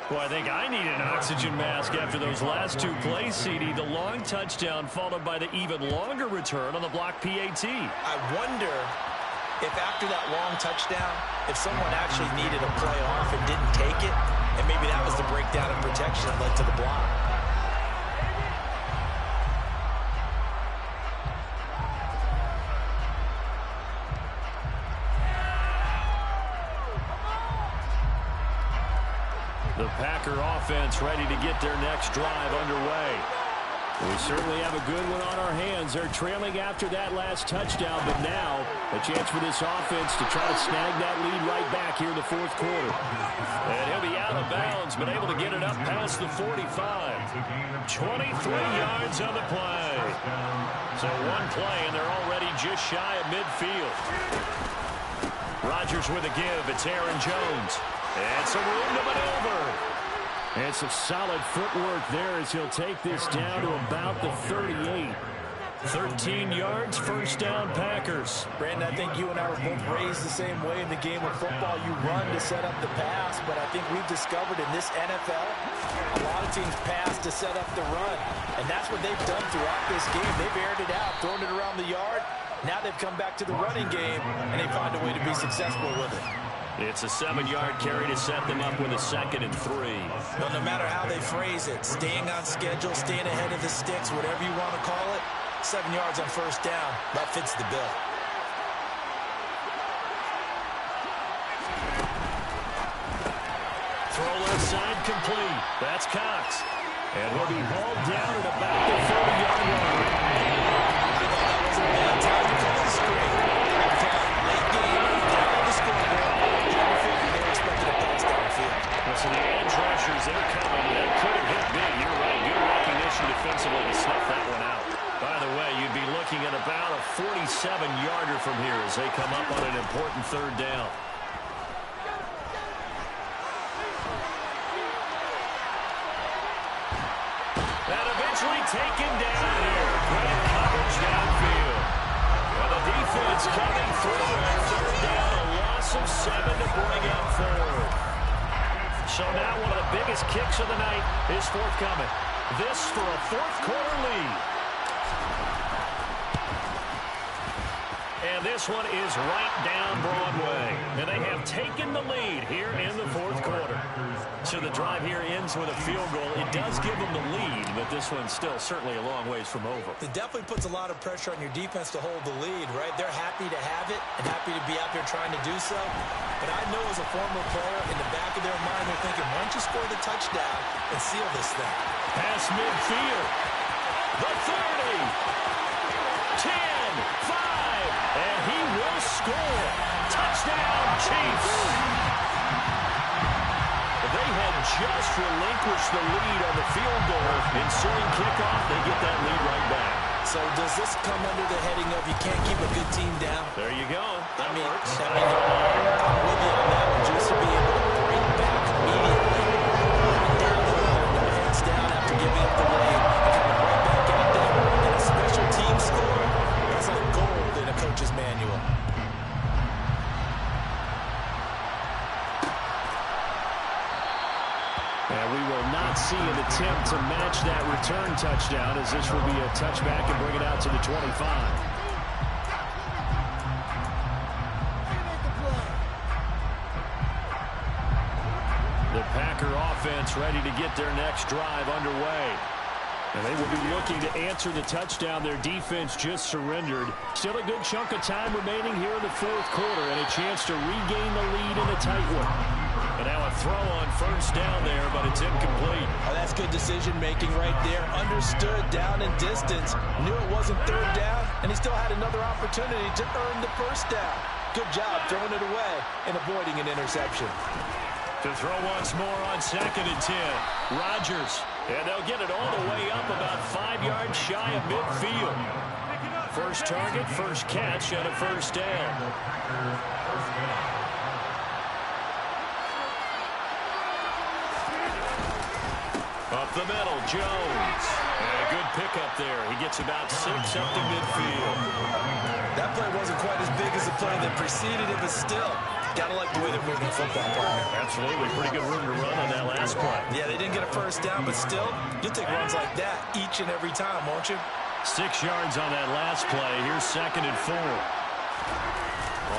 [SPEAKER 6] Well, I think I need an oxygen mask after those last 2 plays, CD. The long touchdown followed by the even longer return on the block PAT.
[SPEAKER 8] I wonder if after that long touchdown, if someone actually needed a play off and didn't take it, and maybe that was the breakdown in protection that led to the block.
[SPEAKER 6] The Packer offense ready to get their next drive underway. We certainly have a good one on our hands. They're trailing after that last touchdown, but now a chance for this offense to try to snag that lead right back here in the fourth quarter. And he'll be out of bounds, but able to get it up past the 45. 23 yards on the play. So one play, and they're already just shy of midfield. Rodgers with a give. It's Aaron Jones. And some room to maneuver. And some solid footwork there as he'll take this down to about the 38. 13 yards, first down, Packers.
[SPEAKER 8] Brandon, I think you and I were both raised the same way in the game of football. You run to set up the pass, but I think we've discovered in this NFL, a lot of teams pass to set up the run. And that's what they've done throughout this game. They've aired it out, thrown it around the yard. Now they've come back to the running game, and they find a way to be successful with it.
[SPEAKER 6] It's a 7-yard carry to set them up with a 2nd and 3.
[SPEAKER 8] Well, no matter how they phrase it, staying on schedule, staying ahead of the sticks, whatever you want to call it, 7 yards on first down, that fits the bill.
[SPEAKER 6] Throw left side complete. That's Cox. And he'll be hauled down at about the 30-yard line.
[SPEAKER 8] I thought that was a bad time to call the screen. In fact, late game, down on the scoreboard, they're expecting a pass downfield.
[SPEAKER 6] Listen, the edge rushers, they're coming. That could have hit big. You're right. Good recognition defensively to snuff that one out. By the way, you'd be looking at about a 47-yarder from here as they come up on an important 3rd down. And eventually taken down here. Great coverage downfield. And the defense coming through on 3rd down. A loss of 7 to bring up 4th. So now one of the biggest kicks of the night is forthcoming. This for a 4th quarter lead. And this one is right down Broadway. And they have taken the lead here in the 4th quarter. So the drive here ends with a field goal. It does give them the lead, but this one's still certainly a long ways from over.
[SPEAKER 8] It definitely puts a lot of pressure on your defense to hold the lead, right? They're happy to have it and happy to be out there trying to do so. But I know as a former player, in the back of their mind, they're thinking, why don't you score the touchdown and seal this thing?
[SPEAKER 6] Pass midfield. The 30. 10, 5, and he will score. Touchdown, Chiefs. They had just relinquished the lead on the field goal. Ensuing kickoff, they get that lead right back.
[SPEAKER 8] So does this come under the heading of you can't keep a good team down?
[SPEAKER 6] There you go. That works.
[SPEAKER 8] I'm with you on that one. Just to be able to bring back immediately. Down the road, no hands down after giving up the lead. Coming right back out there. And a special team score, that's like gold in a coach's manual.
[SPEAKER 6] And we will not see an attempt to match that return touchdown, as this will be a touchback and bring it out to the 25. The Packer offense ready to get their next drive underway. And they will be looking to answer the touchdown. Their defense just surrendered. Still a good chunk of time remaining here in the 4th quarter and a chance to regain the lead in a tight one. And now a throw on first down there, but it's incomplete.
[SPEAKER 8] Oh, that's good decision-making right there. Understood down and distance. Knew it wasn't 3rd down, and he still had another opportunity to earn the first down. Good job throwing it away and avoiding an interception.
[SPEAKER 6] To throw once more on 2nd and 10. Rodgers. And they'll get it all the way up about 5 yards shy of midfield. First target, first catch, and a first down. Up the middle, Jones. And a good pickup there. He gets about 6 up to midfield.
[SPEAKER 8] That play wasn't quite as big as the play that preceded it, but still, gotta like the way they're moving the football, partner.
[SPEAKER 6] Absolutely. Pretty good room to run on that last play.
[SPEAKER 8] Yeah, they didn't get a first down, but still, you'll take runs like that each and every time, won't you?
[SPEAKER 6] 6 yards on that last play. Here's 2nd and 4.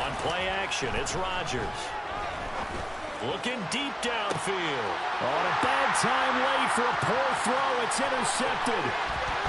[SPEAKER 6] On play action, it's Rodgers. Looking deep downfield. On a bad time late for a poor throw. It's intercepted.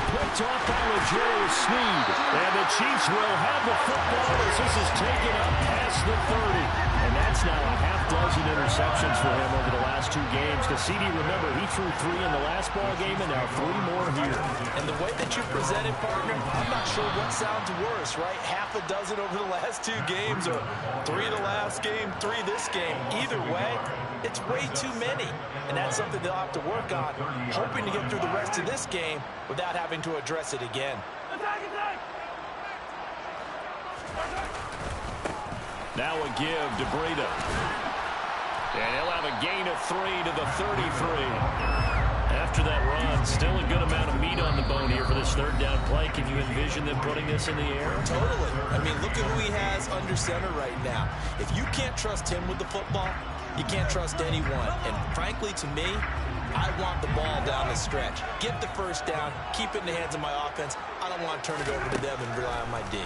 [SPEAKER 6] Picked off by L'Jarius Sneed. And the Chiefs will have the football as this is taken up past the 30. And that's That's now a half-dozen interceptions for him over the last 2 games. Because CD, remember, he threw 3 in the last ball game and now 3 more here.
[SPEAKER 8] And the way that you presented, partner, I'm not sure what sounds worse, right? Half a dozen over the last 2 games or 3 the last game, 3 this game. Either way, it's way too many. And that's something they'll have to work on, hoping to get through the rest of this game without having to address it again.
[SPEAKER 6] Now a give to Breida. And he'll have a gain of 3 to the 33. After that run, still a good amount of meat on the bone here for this 3rd down play. Can you envision them putting this in the air?
[SPEAKER 8] Totally. I mean, look at who he has under center right now. If you can't trust him with the football, you can't trust anyone. And frankly, to me, I want the ball down the stretch. Get the 1st down, keep it in the hands of my offense. I don't want to turn it over to them and rely on my D.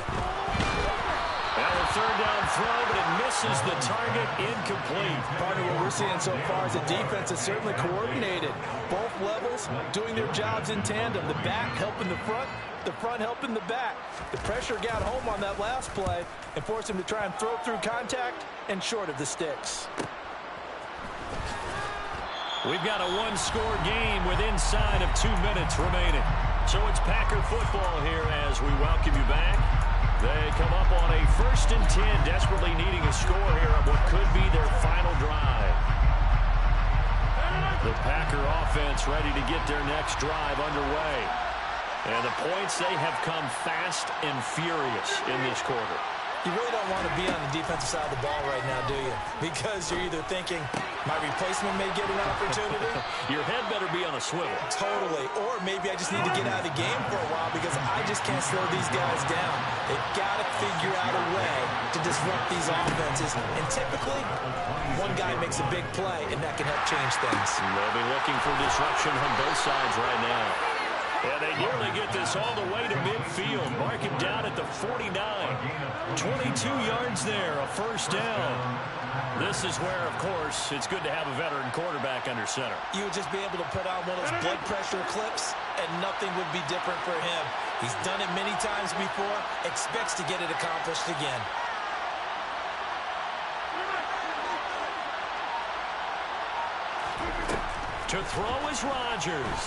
[SPEAKER 6] Well, a 3rd down throw, but it misses the target, incomplete.
[SPEAKER 8] Partner, what we're seeing so far is the defense is certainly coordinated. Both levels doing their jobs in tandem. The back helping the front helping the back. The pressure got home on that last play and forced him to try and throw through contact and short of the sticks.
[SPEAKER 6] We've got a 1-score game with inside of 2 minutes remaining. So it's Packer football here as we welcome you back. They come up on a 1st and 10, desperately needing a score here on what could be their final drive. The Packer offense ready to get their next drive underway. And the points, they have come fast and furious in this quarter.
[SPEAKER 8] You really don't want to be on the defensive side of the ball right now, do you? Because you're either thinking, my replacement may get an opportunity.
[SPEAKER 6] Your head better be on a swivel.
[SPEAKER 8] Totally. Or maybe I just need to get out of the game for a while because I just can't slow these guys down. They've got to figure out a way to disrupt these offenses. And typically, one guy makes a big play, and that can help change things.
[SPEAKER 6] They'll be looking for disruption on both sides right now. And they nearly get this all the way to midfield. Mark him down at the 49. 22 yards there, a 1st down. This is where, of course, it's good to have a veteran quarterback under center.
[SPEAKER 8] You would just be able to put on one of those blood pressure clips, and nothing would be different for him. He's done it many times before, expects to get it accomplished again.
[SPEAKER 6] To throw is Rodgers.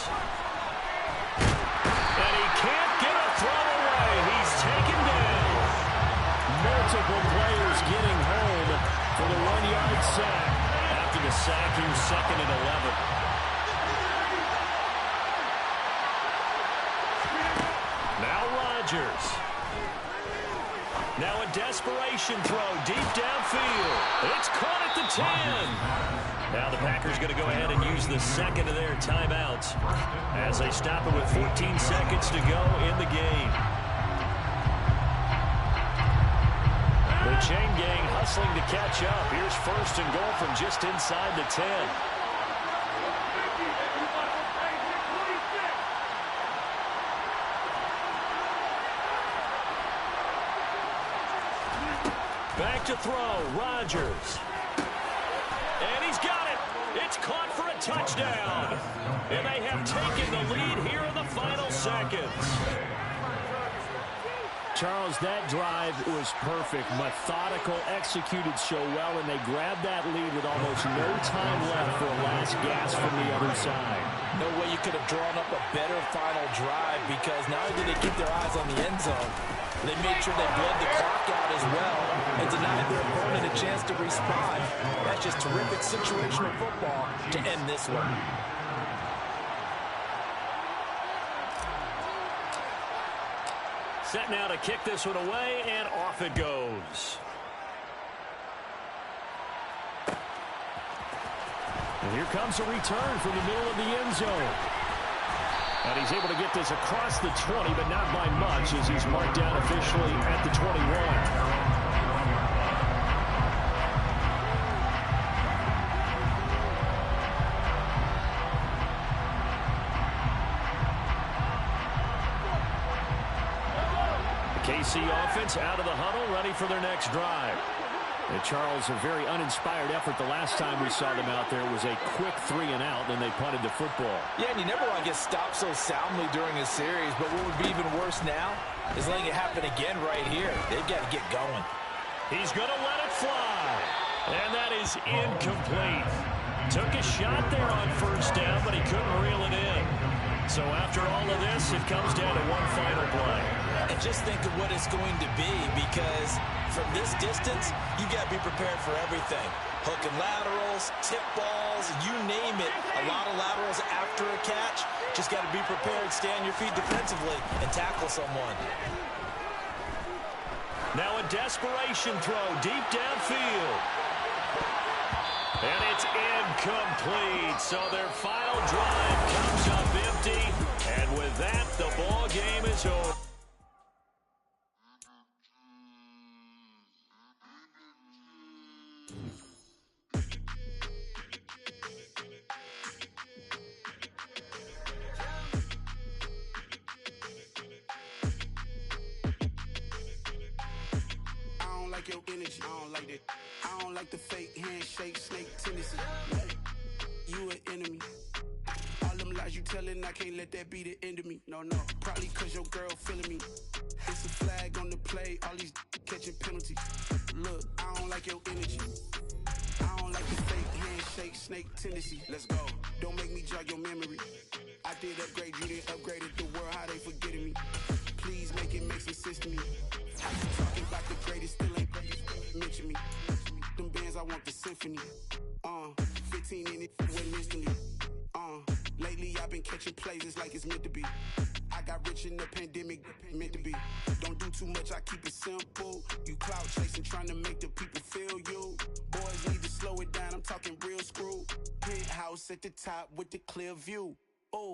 [SPEAKER 6] And he can't get a throw away. He's taken down. Multiple players getting home for the 1-yard sack. After the sack, he was 2nd and 11. Now Rodgers. Now a desperation throw deep downfield. It's caught at the 10. Now the Packers going to go ahead and use the 2nd of their timeouts as they stop it with 14 seconds to go in the game. The chain gang hustling to catch up. Here's 1st and goal from just inside the 10. Back to throw, Rodgers. And he's got it. It's caught for a touchdown. And they have taken the lead here in the final seconds. Charles, that drive was perfect. Methodical, executed so well, and they grabbed that lead with almost no time left for a last gasp from the other side.
[SPEAKER 8] No way you could have drawn up a better final drive because not only did they keep their eyes on the end zone, they made sure they bled the clock out as well and denied their opponent a chance to respond. That's just terrific situational football to end this one.
[SPEAKER 6] Set now to kick this one away, and off it goes. And here comes a return from the middle of the end zone. And he's able to get this across the 20, but not by much as he's marked down officially at the 21. KC offense out of the huddle, ready for their next drive. And Charles, a very uninspired effort the last time we saw them out there. It was a quick 3 and out, then they punted the football.
[SPEAKER 8] Yeah, and you never want to get stopped so soundly during a series, but what would be even worse now is letting it happen again right here. They've got to get going.
[SPEAKER 6] He's going to let it fly. And that is incomplete. Took a shot there on first down, but he couldn't reel it in. So after all of this, it comes down to one final play.
[SPEAKER 7] And just think of what it's going to be, because from this distance, you got to be prepared for everything. Hook and laterals, tip balls, you name it. A lot of laterals after a catch. Just got to be prepared, stay on your feet defensively, and tackle someone.
[SPEAKER 6] Now a desperation throw deep downfield. And it's incomplete. So their final drive comes up empty. And with that, the ball game is over.
[SPEAKER 5] I don't like your energy. I don't like that. I don't like the fake handshake, snake tendency. You an enemy. All them lies you telling, I can't let that be the end of me. No, probably cause your girl feeling me. It's a flag on the play, all these catching penalties. Look, I don't like your energy. I don't like the fake handshake, snake tendency. Let's go. Don't make me jog your memory. I did upgrade, you didn't upgrade it. The world, how they forgetting me. Please make it make some sense to me. How you talking about the greatest, still ain't mention me. Them bands, I want the symphony. 15 in it, went instantly. Lately I've been catching plays, it's like it's meant to be. I got rich in the pandemic, meant to be. Don't do too much, I keep it simple. You clout chasing, trying to make the people feel you. Boys need to slow it down, I'm talking real screw. Penthouse at the top with the clear view. Oh.